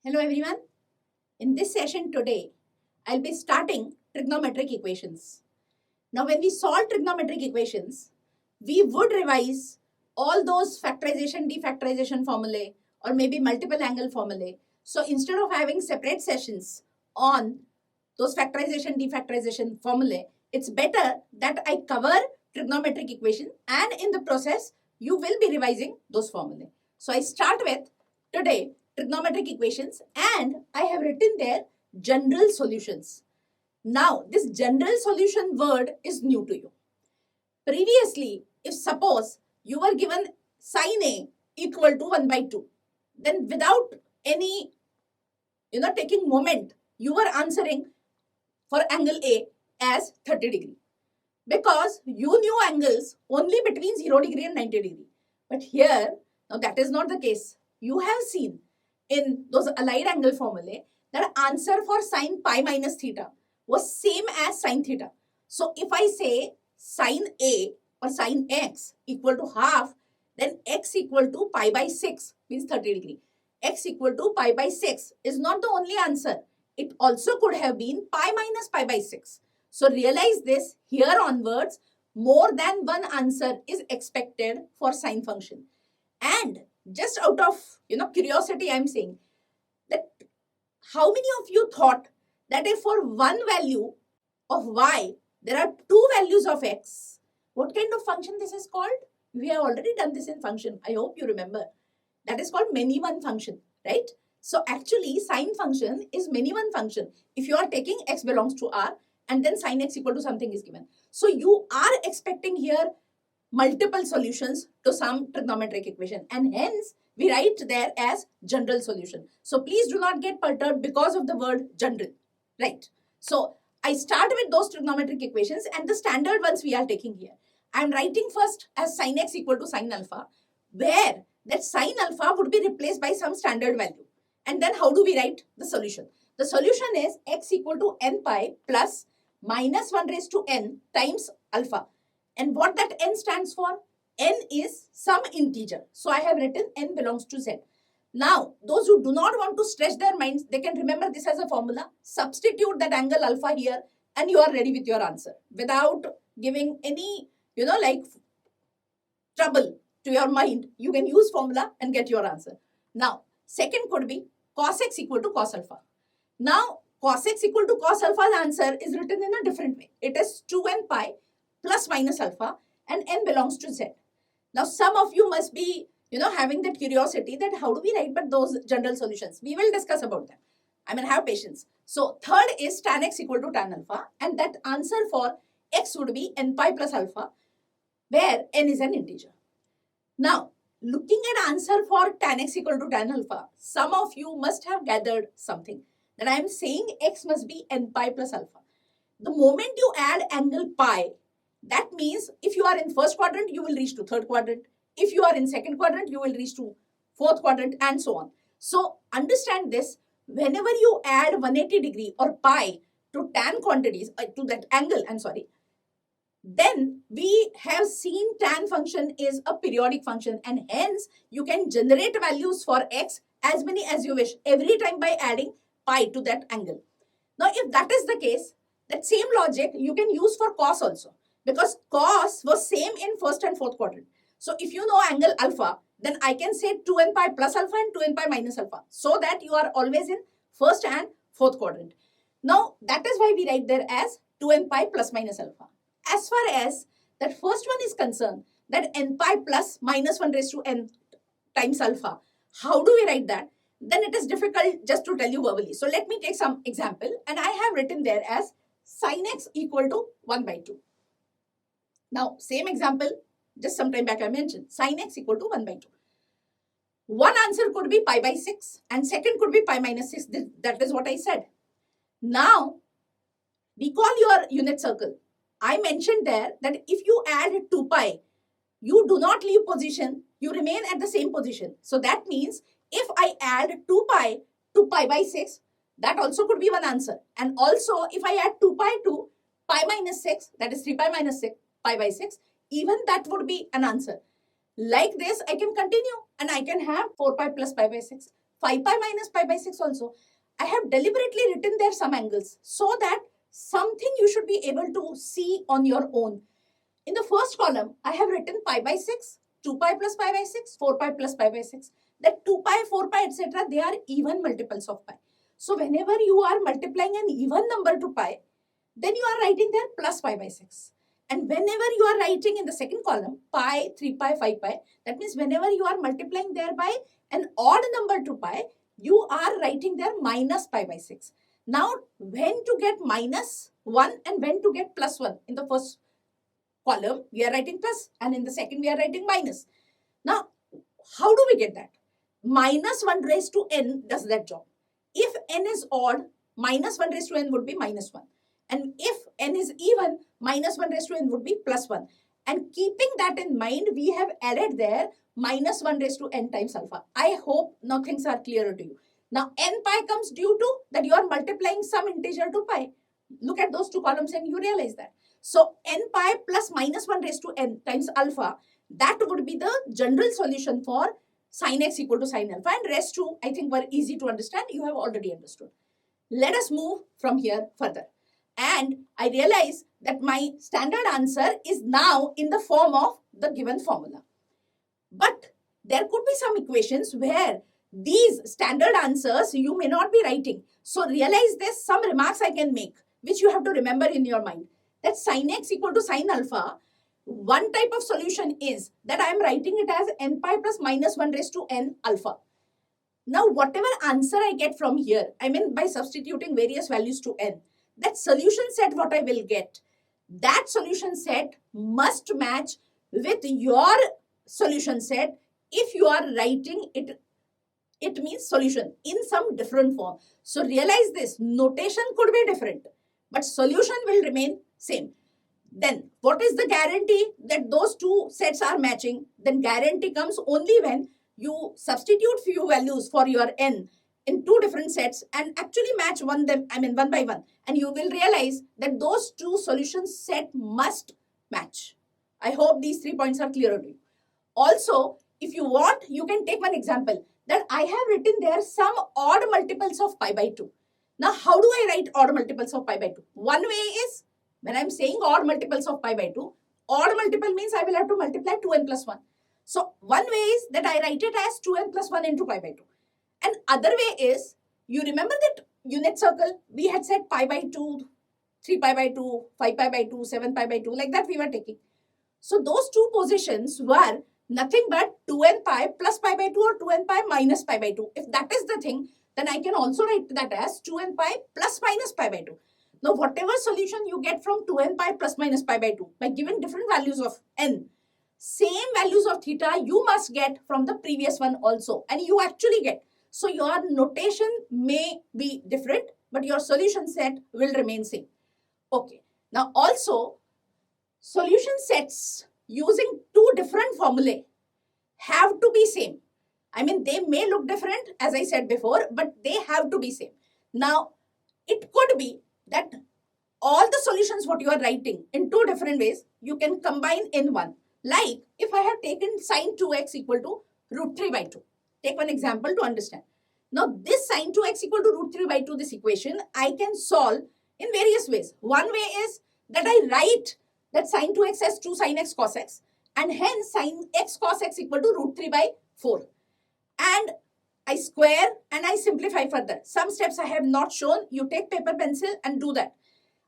Hello everyone. In this session today, I'll be starting trigonometric equations. Now when we solve trigonometric equations, we would revise all those factorization, defactorization formulae or maybe multiple angle formulae. So instead of having separate sessions on those factorization, defactorization formulae, it's better that I cover trigonometric equation and in the process, you will be revising those formulae. So I start with today trigonometric equations and I have written there general solutions. Now, this general solution word is new to you. Previously, if suppose you were given sin A equal to 1 by 2, then without any, taking moment, you were answering for angle A as 30 degree. Because you knew angles only between 0 degree and 90 degree. But here, now that is not the case. You have seen in those allied angle formulae that answer for sine pi minus theta was same as sine theta. So if I say sine A or sine x equal to half, then x equal to pi by 6 means 30 degree. X equal to pi by 6 is not the only answer. It also could have been pi minus pi by 6. So realize this, here onwards, more than one answer is expected for sine function. And just out of curiosity, I'm saying that how many of you thought that if for one value of y, there are two values of x, what kind of function this is called? We have already done this in function. I hope you remember. That is called many one function, right? So actually, sine function is many one function. If you are taking x belongs to R and then sine x equal to something is given. So you are expecting here multiple solutions to some trigonometric equation and hence we write there as general solution. So please do not get perturbed because of the word general, right? So I start with those trigonometric equations and the standard ones we are taking here. I am writing first as sin x equal to sin alpha, where that sin alpha would be replaced by some standard value. And then how do we write the solution? The solution is x equal to n pi plus minus 1 raised to n times alpha. And what that n stands for? N is some integer. So I have written n belongs to z. Now, those who do not want to stretch their minds, they can remember this as a formula. Substitute that angle alpha here and you are ready with your answer without giving any, trouble to your mind. You can use formula and get your answer. Now, second could be cos x equal to cos alpha. Now, cos x equal to cos alpha's answer is written in a different way. It is 2n pi plus minus alpha and n belongs to z. Now, some of you must be, having that curiosity that how do we write but those general solutions? We will discuss about them. Have patience. So, third is tan x equal to tan alpha and that answer for x would be n pi plus alpha where n is an integer. Now, looking at answer for tan x equal to tan alpha, some of you must have gathered something that I am saying x must be n pi plus alpha. The moment you add angle pi, that means if you are in first quadrant, you will reach to third quadrant. If you are in second quadrant, you will reach to fourth quadrant and so on. So understand this, whenever you add 180 degree or pi to tan quantities, to that angle, then we have seen tan function is a periodic function and hence you can generate values for x as many as you wish every time by adding pi to that angle. Now, if that is the case, that same logic you can use for cos also because cos was same in first and fourth quadrant. So if you know angle alpha, then I can say 2n pi plus alpha and 2n pi minus alpha so that you are always in first and fourth quadrant. Now, that is why we write there as 2n pi plus minus alpha. As far as that first one is concerned, that n pi plus minus 1 raised to n times alpha, how do we write that? Then it is difficult just to tell you verbally. So let me take some example and I have written there as sin x equal to 1 by 2. Now, same example, just some time back I mentioned, sin x equal to 1 by 2. One answer could be pi by 6 and second could be pi minus 6. That is what I said. Now, recall your unit circle. I mentioned there that if you add 2 pi, you do not leave position, you remain at the same position. So that means if I add 2 pi to pi by 6, that also could be one answer. And also if I add 2 pi to pi minus 6, that is 3 pi minus 6, pi by 6, even that would be an answer. Like this, I can continue and I can have 4 pi plus pi by 6, 5 pi minus pi by 6 also. I have deliberately written there some angles so that something you should be able to see on your own. In the first column, I have written pi by 6, 2 pi plus pi by 6, 4 pi plus pi by 6. That 2 pi, 4 pi, etc., they are even multiples of pi. So whenever you are multiplying an even number to pi, then you are writing there plus pi by 6. And whenever you are writing in the second column, pi, 3 pi, 5 pi, that means whenever you are multiplying there by an odd number to pi, you are writing there minus pi by 6. Now, when to get minus 1 and when to get plus 1? In the first column, we are writing plus, and in the second, we are writing minus. Now, how do we get that? Minus 1 raised to n does that job. If n is odd, minus 1 raised to n would be minus 1. And if n is even, minus 1 raised to n would be plus 1. And keeping that in mind, we have added there minus 1 raised to n times alpha. I hope now things are clearer to you. Now, n pi comes due to that you are multiplying some integer to pi. Look at those two columns and you realize that. So, n pi plus minus 1 raised to n times alpha, that would be the general solution for sin x equal to sin alpha. And rest two, I think, were easy to understand. You have already understood. Let us move from here further. And I realize that my standard answer is now in the form of the given formula. But there could be some equations where these standard answers you may not be writing. So realize this, some remarks I can make, which you have to remember in your mind. That sin x equal to sin alpha, one type of solution is that I am writing it as n pi plus minus 1 raised to n alpha. Now, whatever answer I get from here, I mean by substituting various values to n, that solution set what I will get, that solution set must match with your solution set if you are writing it. It means solution in some different form. So realize this, notation could be different, but solution will remain same. Then what is the guarantee that those two sets are matching? Then guarantee comes only when you substitute few values for your n in two different sets and actually match one by one. And you will realize that those two solutions set must match. I hope these 3 points are clear to you. Also, if you want, you can take one example that I have written there some odd multiples of pi by 2. Now, how do I write odd multiples of pi by 2? One way is, when I'm saying odd multiples of pi by 2, odd multiple means I will have to multiply 2n plus 1. So, one way is that I write it as 2n plus 1 into pi by 2. And other way is, you remember that unit circle? We had said pi by 2, 3 pi by 2, 5 pi by 2, 7 pi by 2, like that we were taking. So, those two positions were nothing but 2n pi plus pi by 2 or 2n pi minus pi by 2. If that is the thing, then I can also write that as 2n pi plus minus pi by 2. Now, whatever solution you get from 2n pi plus minus pi by 2, by giving different values of n, same values of theta you must get from the previous one also. And you actually get. So, your notation may be different, but your solution set will remain same. Okay. Now, also, solution sets using two different formulae have to be same. I mean, they may look different, as I said before, but they have to be same. Now, it could be that all the solutions what you are writing in two different ways, you can combine in one. Like, if I have taken sine 2x equal to root 3 by 2. Take one example to understand. Now, this sine 2x equal to root 3 by 2, this equation, I can solve in various ways. One way is that I write that sine 2x as 2 sin x cos x, and hence sin x cos x equal to root 3 by 4. And I square and I simplify further. Some steps I have not shown. You take paper pencil and do that.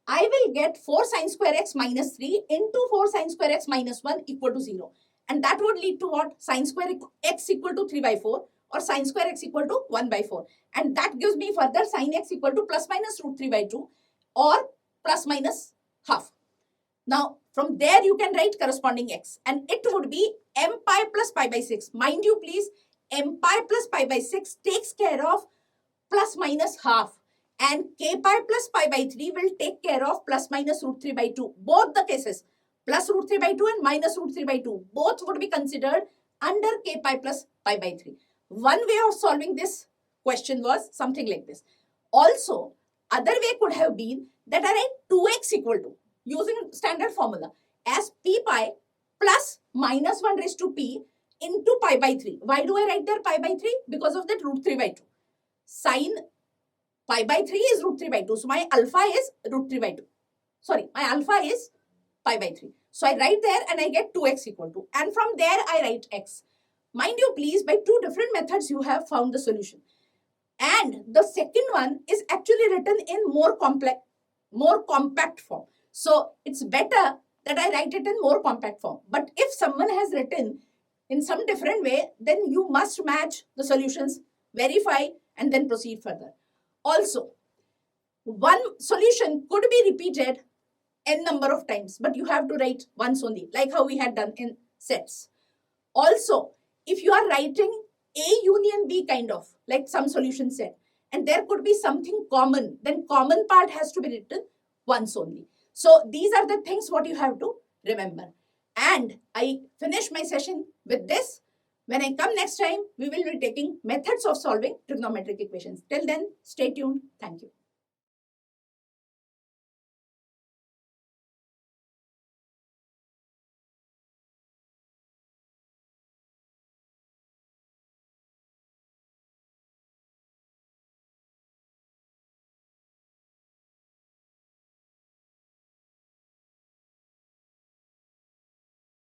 I will get 4 sin square x minus 3 into 4 sin square x minus 1 equal to 0. And that would lead to what? Sin square x equal to 3 by 4 or sin square x equal to 1 by 4. And that gives me further sin x equal to plus minus root 3 by 2 or plus minus half. Now, from there you can write corresponding x. And it would be m pi plus pi by 6. Mind you please, m pi plus pi by 6 takes care of plus minus half. And k pi plus pi by 3 will take care of plus minus root 3 by 2. Both the cases, plus root 3 by 2 and minus root 3 by 2, both would be considered under k pi plus pi by 3. One way of solving this question was something like this. Also, other way could have been that I write 2x equal to, using standard formula, as p pi plus minus 1 raised to p into pi by 3. Why do I write there pi by 3? Because of that root 3 by 2. Sine pi by 3 is root 3 by 2. So my alpha is root 3 by 2. Sorry, my alpha is pi by 3. So I write there and I get 2x equal to. And from there I write x. Mind you please, by two different methods you have found the solution. And the second one is actually written in more complex, more compact form. So it's better that I write it in more compact form. But if someone has written in some different way, then you must match the solutions, verify, and then proceed further. Also, one solution could be repeated n number of times, but you have to write once only, like how we had done in sets. Also, if you are writing A union B kind of, like some solution set, and there could be something common, then common part has to be written once only. So these are the things what you have to remember. And I finish my session with this. When I come next time, we will be taking methods of solving trigonometric equations. Till then, stay tuned. Thank you.